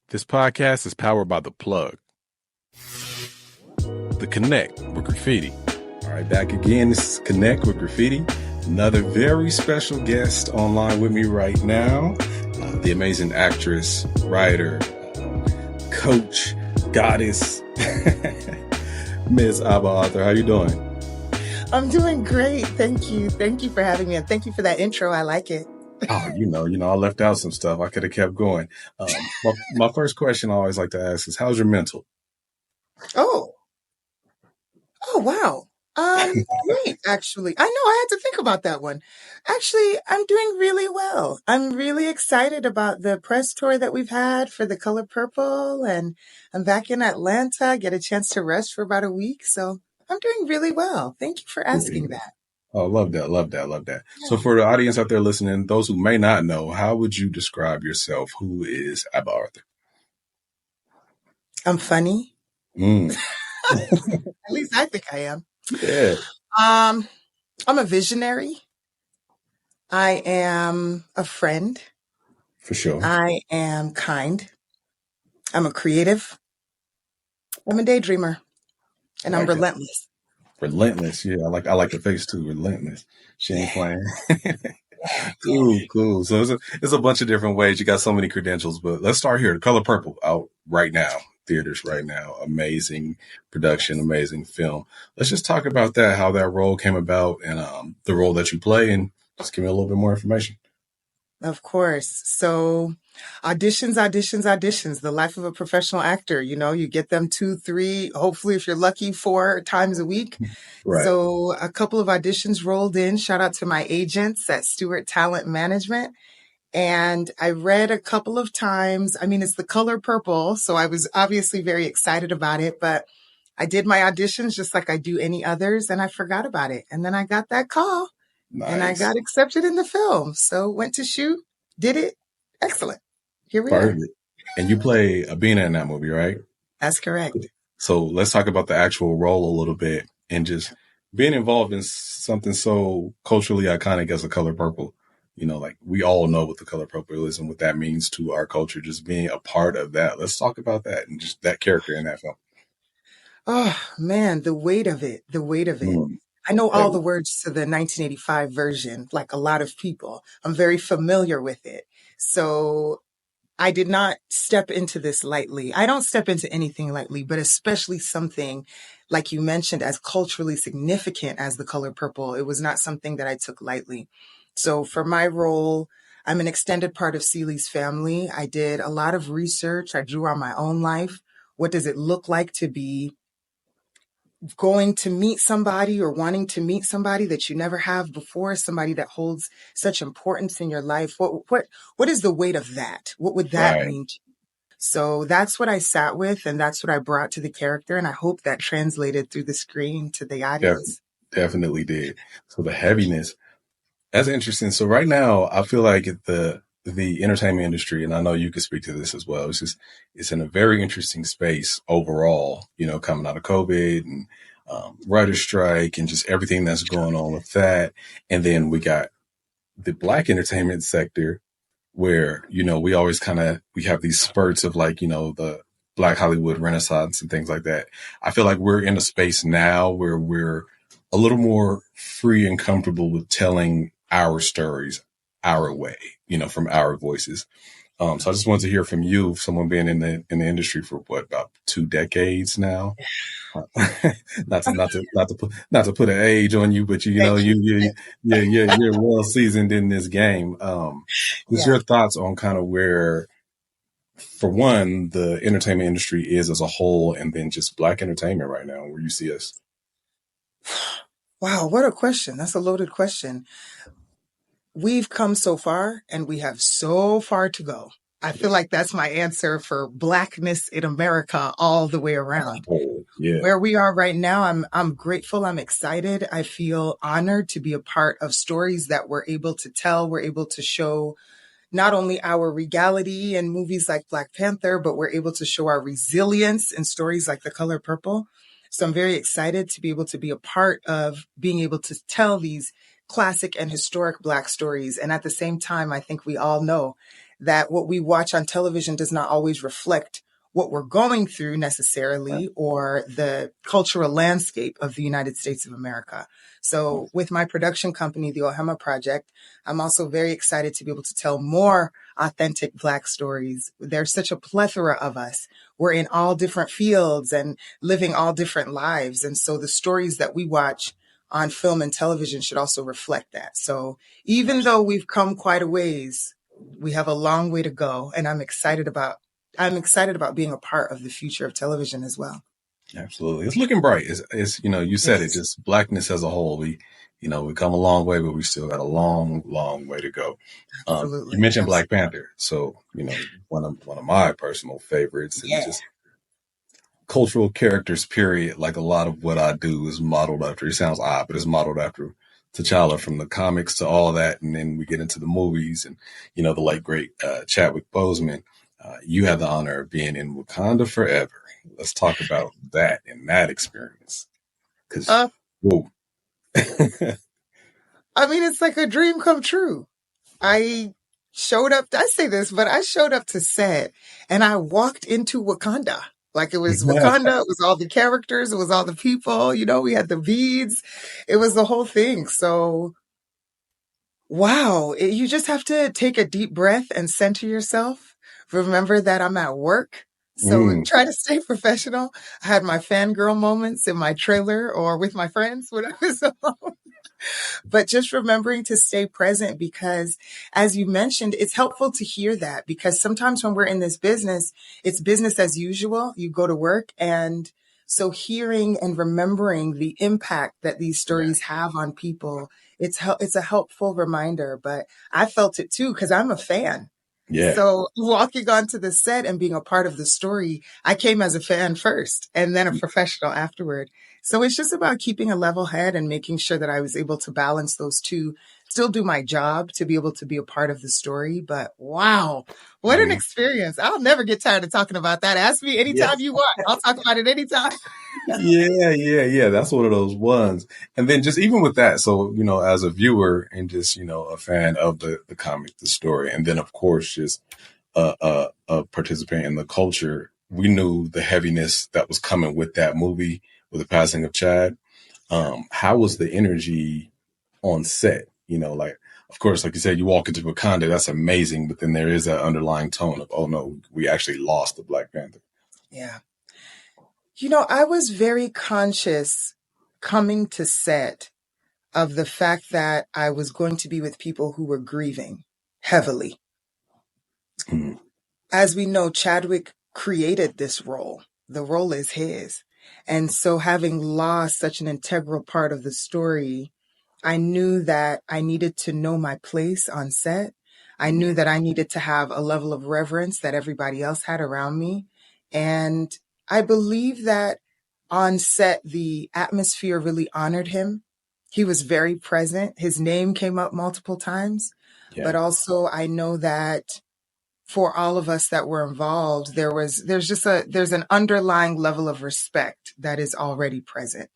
This podcast is powered by The Plug. The Connect with Graffiti. All right, back again. This is Connect with Graffiti. Another very special guest online with me right now. The amazing actress, writer, coach, goddess, Ms. Abba Arthur. How you doing? I'm doing great. Thank you. Thank you for having me. And thank you for that intro. I like it. Oh, I left out some stuff. I could have kept going. My first question I always like to ask is, how's your mental? Oh, wow. Great, actually. I know I had to think about that one. Actually, I'm doing really well. I'm really excited about the press tour that we've had for The Color Purple. And I'm back in Atlanta. Get a chance to rest for about a week. So I'm doing really well. Thank you for asking that. Oh, love that. Yeah. So for the audience out there listening, those who may not know, how would you describe yourself? Who is Abba Arthur? I'm funny. At least I think I am. Yeah. I'm a visionary. I am a friend. For sure. I am kind. I'm a creative. I'm a daydreamer. And I'm relentless. Relentless. Yeah, I like the face too. Relentless. She ain't playing. Cool. So it's a bunch of different ways. You got so many credentials, but let's start here. The Color Purple out right now. Theaters right now. Amazing production, amazing film. Let's just talk about that, how that role came about and the role that you play, and just give me a little bit more information. Of course. So auditions. The life of a professional actor. You get them 2, 3, hopefully if you're lucky, 4 times a week. Right. So a couple of auditions rolled in. Shout out to my agents at Stewart Talent Management. And I read a couple of times. I mean, it's The Color Purple, so I was obviously very excited about it, but I did my auditions just like I do any others, and I forgot about it. And then I got that call. Nice. And I got accepted in the film. So went to shoot, did it. Excellent. Here we are. And you play Abina in that movie, right? That's correct. So let's talk about the actual role a little bit and just being involved in something so culturally iconic as The Color Purple. We all know what The Color Purple is and what that means to our culture, just being a part of that. Let's talk about that and just that character in that film. Oh, man, the weight of it. I know all the words to the 1985 version, like a lot of people. I'm very familiar with it. So I did not step into this lightly. I don't step into anything lightly, but especially something like you mentioned as culturally significant as The Color Purple. It was not something that I took lightly. So for my role, I'm an extended part of Ceely's family. I did a lot of research. I drew on my own life. What does it look like to be going to meet somebody or wanting to meet somebody that you never have before, somebody that holds such importance in your life? What is the weight of that? What would that mean to you? So that's what I sat with, and that's what I brought to the character, and I hope that translated through the screen to the audience. Definitely did. So the heaviness, that's interesting. So right now, I feel like the entertainment industry, and I know you could speak to this as well, it's in a very interesting space overall, coming out of COVID and writer's strike and just everything that's going on with that. And then we got the Black entertainment sector where, we always we have these spurts of the Black Hollywood Renaissance and things like that. I feel like we're in a space now where we're a little more free and comfortable with telling our stories our way, from our voices. So I just wanted to hear from you, someone being in the industry for about 2 decades now. not to put an age on you, but you're well seasoned in this game. What's your thoughts on kind of where, for one, the entertainment industry is as a whole, and then just Black entertainment right now, where you see us? Wow, what a question. That's a loaded question. We've come so far, and we have so far to go. I feel like that's my answer for Blackness in America all the way around. Oh, yeah. Where we are right now, I'm grateful. I'm excited. I feel honored to be a part of stories that we're able to tell. We're able to show not only our regality in movies like Black Panther, but we're able to show our resilience in stories like The Color Purple. So I'm very excited to be able to be a part of being able to tell these classic and historic Black stories. And at the same time, I think we all know that what we watch on television does not always reflect what we're going through necessarily or the cultural landscape of the United States of America. So with my production company, the Ohemaa Project, I'm also very excited to be able to tell more authentic Black stories. There's such a plethora of us. We're in all different fields and living all different lives. And so the stories that we watch on film and television should also reflect that. So even though we've come quite a ways, we have a long way to go. And I'm excited about being a part of the future of television as well. Absolutely. It's looking bright. It's you said it, just Blackness as a whole. We come a long way, but we still got a long, long way to go. Absolutely. You mentioned Absolutely. Black Panther. So, one of my personal favorites and Yeah. just cultural characters, period. Like a lot of what I do is modeled after, it sounds odd, but it's modeled after T'Challa, from the comics to all that. And then we get into the movies and, the late great Chadwick Boseman. You have the honor of being in Wakanda forever. Let's talk about that and that experience. Cause whoa. I mean, it's like a dream come true. I showed up to set and I walked into Wakanda. Like it was Wakanda, it was all the characters, it was all the people, we had the beads, it was the whole thing. So, wow, you just have to take a deep breath and center yourself. Remember that I'm at work. So try to stay professional. I had my fangirl moments in my trailer or with my friends when I was alone. But just remembering to stay present because, as you mentioned, it's helpful to hear that because sometimes when we're in this business, it's business as usual. You go to work. And so hearing and remembering the impact that these stories have on people, it's a helpful reminder. But I felt it too because I'm a fan. Yeah. So walking onto the set and being a part of the story, I came as a fan first and then a professional afterward. So it's just about keeping a level head and making sure that I was able to balance those two, still do my job to be able to be a part of the story. But wow, what an experience. I'll never get tired of talking about that. Ask me anytime you want. I'll talk about it anytime. Yeah. That's one of those ones. And then just even with that, so, as a viewer and just, a fan of the comic, the story, and then of course, just a participant in the culture, we knew the heaviness that was coming with that movie, with the passing of Chad. How was the energy on set? Like, of course, like you said, you walk into Wakanda, that's amazing. But then there is that underlying tone of, oh no, we actually lost the Black Panther. Yeah. I was very conscious coming to set of the fact that I was going to be with people who were grieving heavily. As we know, Chadwick created this role. The role is his. And so having lost such an integral part of the story, I knew that I needed to know my place on set. I knew that I needed to have a level of reverence that everybody else had around me. And I believe that on set, the atmosphere really honored him. He was very present. His name came up multiple times, but also I know that for all of us that were involved, there's an underlying level of respect that is already present.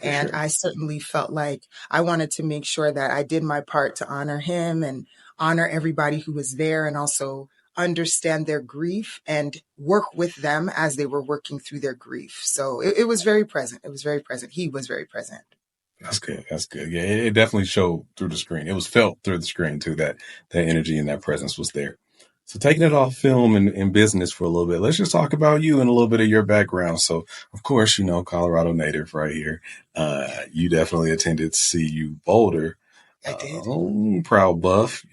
And I certainly felt like I wanted to make sure that I did my part to honor him and honor everybody who was there and also understand their grief and work with them as they were working through their grief. So it was very present. It was very present. He was very present. That's good. That's good. Yeah, it definitely showed through the screen. It was felt through the screen too, that energy and that presence was there. So taking it off film and business for a little bit, let's just talk about you and a little bit of your background. So, of course, Colorado native right here. You definitely attended CU Boulder. I did. Proud buff,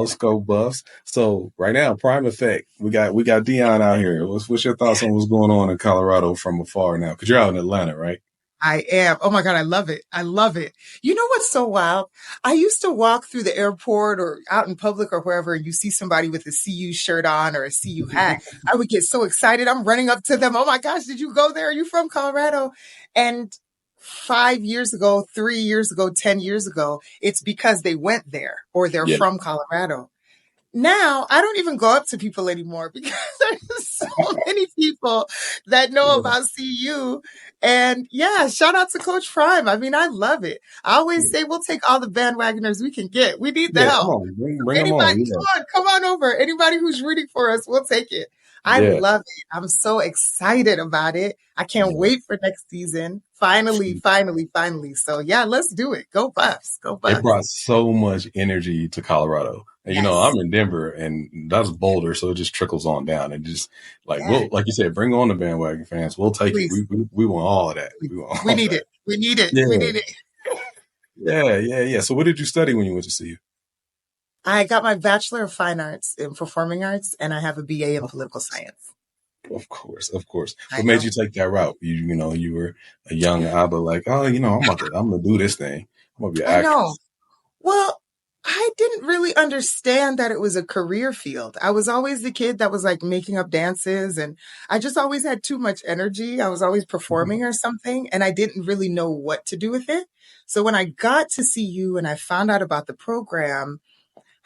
scope buffs. So right now, prime effect. We got Dion out here. What's your thoughts on what's going on in Colorado from afar now? Because you're out in Atlanta, right? I am. Oh my God, I love it. I love it. You know what's so wild? I used to walk through the airport or out in public or wherever, and you see somebody with a CU shirt on or a CU hat. I would get so excited. I'm running up to them. Oh my gosh, did you go there? Are you from Colorado? And 5 years ago, 3 years ago, 10 years ago, it's because they went there or they're from Colorado. now I don't even go up to people anymore because there's so many people that know Yeah. about CU. And yeah, shout out to Coach Prime. I mean, I love it. I always say we'll take all the bandwagoners we can get. We need the Yeah, come help. on, bring them Anybody, on. Yeah, come on over. Anybody who's rooting for us, we'll take it. I yeah, love it. I'm so excited about it. I can't yeah. wait for next season. Finally, finally, finally. So yeah, let's do it. Go Buffs. Go It Buffs. brought so much energy to Colorado. And, I'm Yes. in Denver, and that's Boulder, so it just trickles on down. And just Yeah. like you said, bring on the bandwagon fans. We'll take it. Please. We want all of that. We want We all of need that. it. We need it. Yeah, We need it. yeah. So, what did you study when you went to CU? I got my Bachelor of Fine Arts in Performing Arts, and I have a BA in Political Science. Of course, of course. I What made know. you take that route? You were a young Abba, like, oh, I'm gonna do this thing. I'm gonna be an I know. actress. Well, I didn't really understand that it was a career field. I was always the kid that was like making up dances, and I just always had too much energy. I was always performing or something, and I didn't really know what to do with it. So when I got to CU and I found out about the program,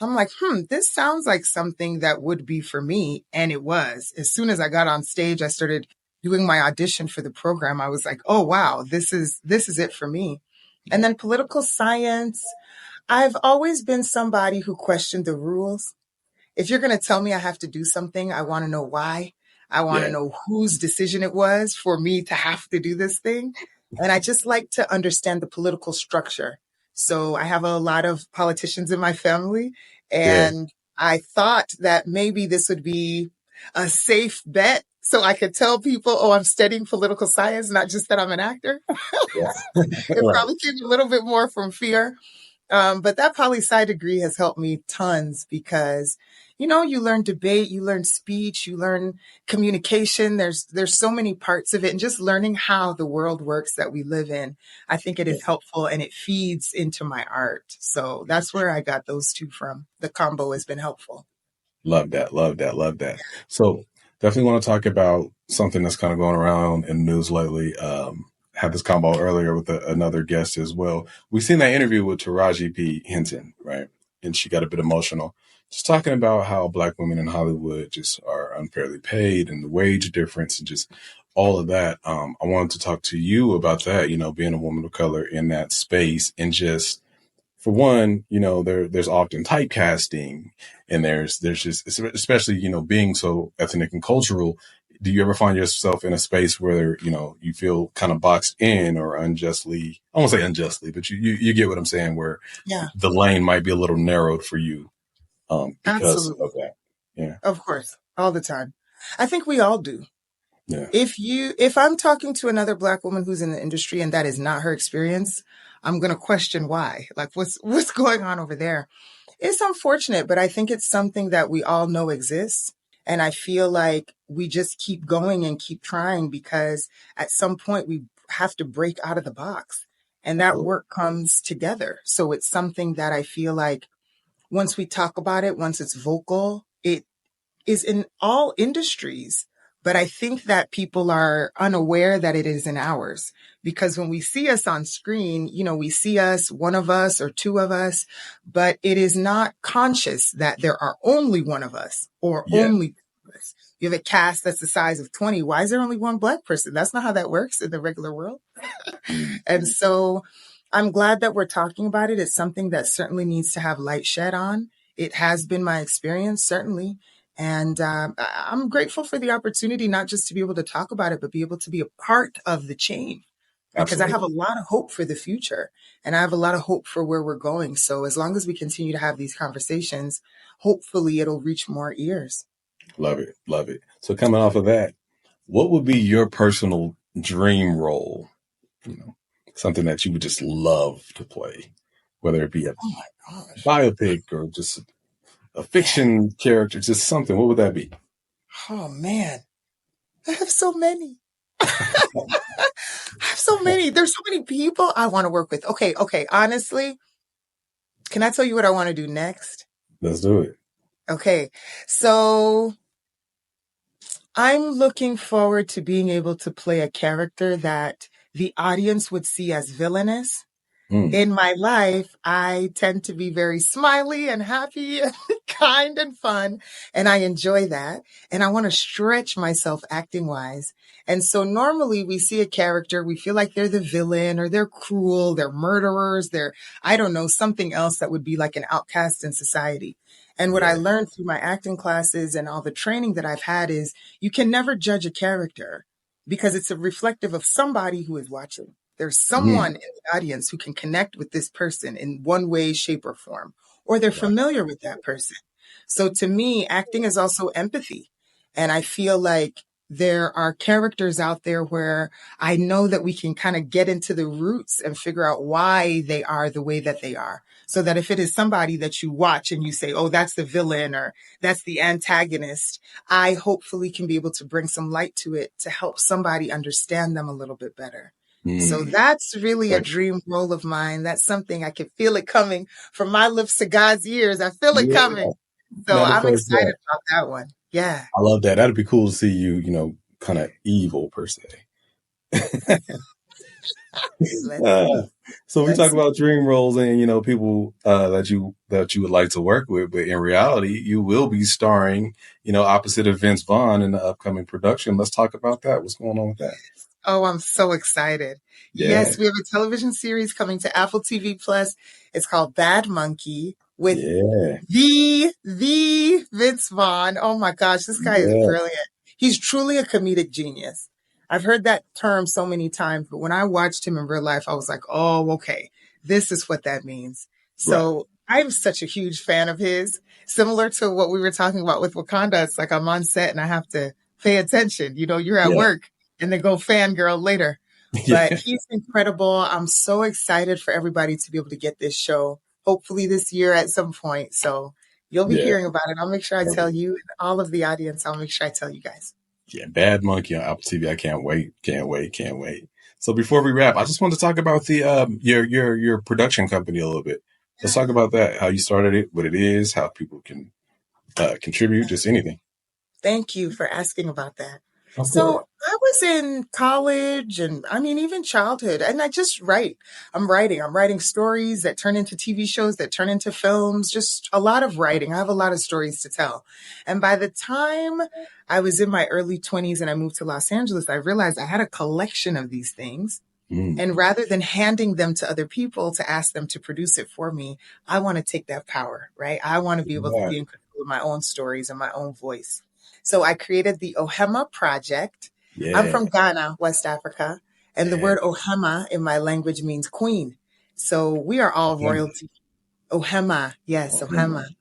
I'm like, this sounds like something that would be for me. And it was. As soon as I got on stage, I started doing my audition for the program. I was like, oh wow, this is it for me. And then political science, I've always been somebody who questioned the rules. If you're going to tell me I have to do something, I want to know why. I want to Yeah, know whose decision it was for me to have to do this thing. And I just like to understand the political structure. So I have a lot of politicians in my family, yeah, and I thought that maybe this would be a safe bet so I could tell people, oh, I'm studying political science, not just that I'm an actor. yeah. It Right. probably came a little bit more from fear. But that poli-sci degree has helped me tons because, you learn debate, you learn speech, you learn communication. There's so many parts of it, and just learning how the world works that we live in. I think it Yeah. is helpful and it feeds into my art. So that's where I got those two from. The combo has been helpful. Love that. Love that. Love that. So definitely want to talk about something that's kind of going around in the news lately. Had this combo earlier with another guest as well. We seen that interview with Taraji P. Henson, right? And she got a bit emotional, just talking about how Black women in Hollywood just are unfairly paid and the wage difference and just all of that. I wanted to talk to you about that, being a woman of color in that space and just for one, there's often typecasting and there's just, especially, being so ethnic and cultural. Do you ever find yourself in a space where, you feel kind of boxed in or unjustly, I won't say unjustly, but you get what I'm saying, where Yeah, the lane might be a little narrowed for you, because absolutely. of that. Yeah. Of course. All the time. I think we all do. Yeah. If I'm talking to another Black woman who's in the industry and that is not her experience, I'm going to question why. Like what's going on over there? It's unfortunate, but I think it's something that we all know exists. And I feel like we just keep going and keep trying because at some point we have to break out of the box and that Absolutely. work comes together. So it's something that I feel like once we talk about it, once it's vocal, it is in all industries. But I think that people are unaware that it is in ours because when we see us on screen, we see us, one of us or two of us, but it is not conscious that there are only one of us or Yeah. only two of us. You have a cast that's the size of 20. Why is there only one Black person? That's not how that works in the regular world. Mm. And so I'm glad that we're talking about it. It's something that certainly needs to have light shed on. It has been my experience, certainly. And I'm grateful for the opportunity, not just to be able to talk about it, but be able to be a part of the change because I have a Absolutely. lot of hope for the future and I have a lot of hope for where we're going. So as long as we continue to have these conversations, hopefully it'll reach more ears. Love it. Love it. So coming off of that, what would be your personal dream role? Something that you would just love to play, whether it be a Oh my gosh. biopic or just a Man. fiction character, just something. What would that be? Oh man. I have so many. I have so many. There's so many people I want to work with. Okay. Honestly, can I tell you what I want to do next? Let's do it. Okay. So I'm looking forward to being able to play a character that the audience would see as villainous, Mm. In my life, I tend to be very smiley and happy and kind and fun. And I enjoy that. And I want to stretch myself acting wise. And so normally we see a character, we feel like they're the villain or they're cruel, they're murderers, they're, I don't know, something else that would be like an outcast in society. And what I Yeah. learned through my acting classes and all the training that I've had is you can never judge a character because it's a reflective of somebody who is watching. There's someone Mm. in the audience who can connect with this person in one way, shape, or form, or they're Right. familiar with that person. So to me, acting is also empathy. And I feel like there are characters out there where I know that we can kind of get into the roots and figure out why they are the way that they are. So that if it is somebody that you watch and you say, oh, that's the villain or that's the antagonist, I hopefully can be able to bring some light to it to help somebody understand them a little bit better. So Mm. that's really a Right. dream role of mine. That's something I can feel it coming from my lips to God's ears. I feel it Yeah. coming. So I'm Manifest excited that. about that one. Yeah. I love that. That'd be cool to see you, kind of evil per se. Let's Uh, see. so we Let's talk see. about dream roles and people that you would like to work with, but in reality, you will be starring, opposite of Vince Vaughn in the upcoming production. Let's talk about that. What's going on with that? Oh, I'm so excited. Yeah, Yes, we have a television series coming to Apple TV Plus. It's called Bad Monkey with yeah, the Vince Vaughn. Oh my gosh, this guy is yeah, brilliant. He's truly a comedic genius. I've heard that term so many times, but when I watched him in real life, I was like, oh, okay, this is what that means. right. So I'm such a huge fan of his. Similar to what we were talking about with Wakanda, it's like I'm on set and I have to pay attention. You're at Yeah, work and then go fangirl later. But yeah, he's incredible. I'm so excited for everybody to be able to get this show, hopefully this year at some point. So you'll be yeah. hearing about it. I'll make sure I tell Perfect. you and all of the audience. I'll make sure I tell you guys. Yeah, Bad Monkey on Apple TV. I can't wait, can't wait, can't wait. So before we wrap, I just want to talk about the your production company a little bit. Let's talk about that. How you started it, what it is, how people can contribute, just anything. Thank you for asking about that. Of course. So I was in college and I mean, even childhood, and I just write. I'm writing stories that turn into TV shows, that turn into films, just a lot of writing. I have a lot of stories to tell. And by the time I was in my early 20s and I moved to Los Angeles, I realized I had a collection of these things. Mm, And rather than handing them to other people to ask them to produce it for me, I want to take that power, right? I want to be able to yeah, be in control of my own stories and my own voice. So I created the Ohemaa Project. I'm yeah, from Ghana, West Africa, and the yeah. word Ohemaa in my language means queen. So we are all Okay. royalty. Ohemaa, yes, Okay. Ohemaa. All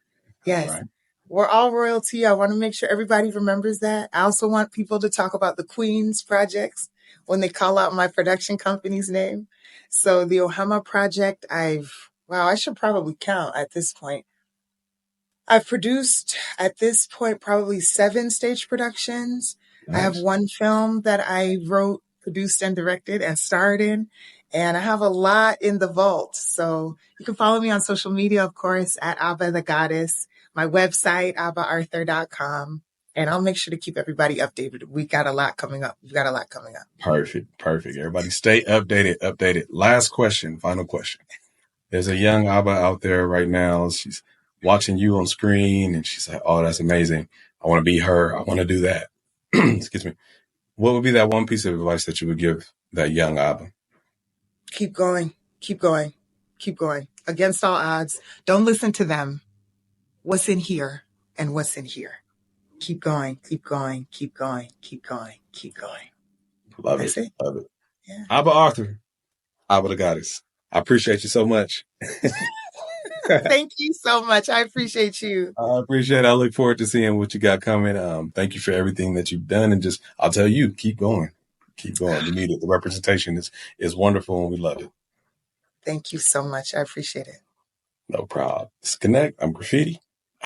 Yes. right. We're all royalty. I want to make sure everybody remembers that. I also want people to talk about the Queen's projects when they call out my production company's name. So the Ohemaa Project, I should probably count at this point. I've produced at this point probably 7 stage productions. I have Nice. one film that I wrote, produced, and directed and starred in. And I have a lot in the vault. So you can follow me on social media, of course, at Abba the Goddess, my website, abbaarthur.com. And I'll make sure to keep everybody updated. We got a lot coming up. We've got a lot coming up. Perfect. Perfect. Everybody stay updated. Updated. Last question. Final question. There's a young Abba out there right now. She's watching you on screen and she's like, oh, that's amazing. I want to be her. I want to do that. Excuse me. What would be that one piece of advice that you would give that young Abba? Keep going, keep going, keep going. Against all odds, don't listen to them. What's in here and what's in here. Keep going, keep going, keep going, keep going, keep going. Love it. That's it. Love it. Yeah. Abba Arthur. Abba the Goddess. I appreciate you so much. Thank you so much. I appreciate you. I appreciate it. I look forward to seeing what you got coming. Thank you for everything that you've done. And just, I'll tell you, keep going. Keep going. We need it. The representation is wonderful and we love it. Thank you so much. I appreciate it. No problem. Disconnect. I'm Graffiti.